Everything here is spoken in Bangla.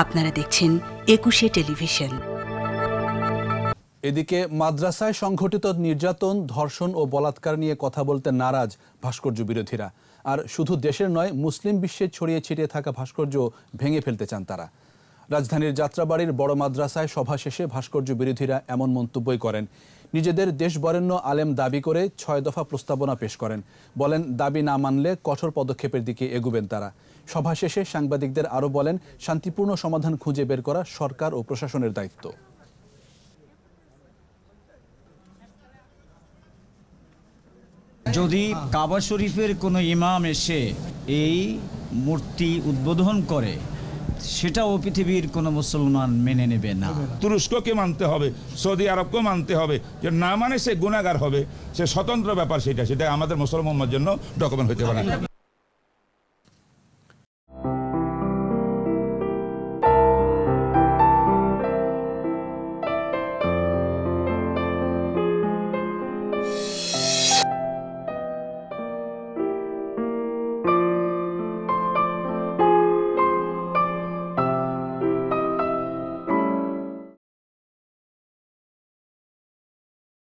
আপনারা দেখছেন একুশে টেলিভিশন। এদিকে মাদ্রাসায় সংঘটিত নির্যাতন, ধর্ষণ ও বলাৎকার নিয়ে কথা বলতে নারাজ ভাস্কর্য বিরোধীরা। আর শুধু দেশের নয়, মুসলিম বিশ্বে ছড়িয়ে ছিটিয়ে থাকা ভাস্কর্য ভেঙে ফেলতে চান তারা। রাজধানীর যাত্রাবাড়ির বড় মাদ্রাসায় সভা শেষে ভাস্কর্য বিরোধীরা এমন মন্তব্যই করেন। নিজেদের দেশ বরেণ্য আলেম দাবি করে 6 দফা প্রস্তাবনা পেশ করেন। বলেন, দাবি না মানলে কঠোর পদক্ষেপের দিকে এগুবেন তারা। সভা শেষে সাংবাদিকদের আরও বলেন, শান্তিপূর্ণ সমাধান খুঁজে বের করা সরকার ও প্রশাসনের দায়িত্ব। যদি কাবা শরীফের কোনো ইমাম এসে এই মূর্তি উদ্বোধন করে, সেটাও পৃথিবীর কোনো মুসলমান মেনে নেবে না। তুরস্ককে মানতে হবে, সৌদি আরবকেও মানতে হবে। যে না মানে সে গুনাহগার হবে, সে স্বতন্ত্র ব্যাপার, সেটা আমাদের মুসলমানদের জন্য ডকুমেন্ট হতে পারে না।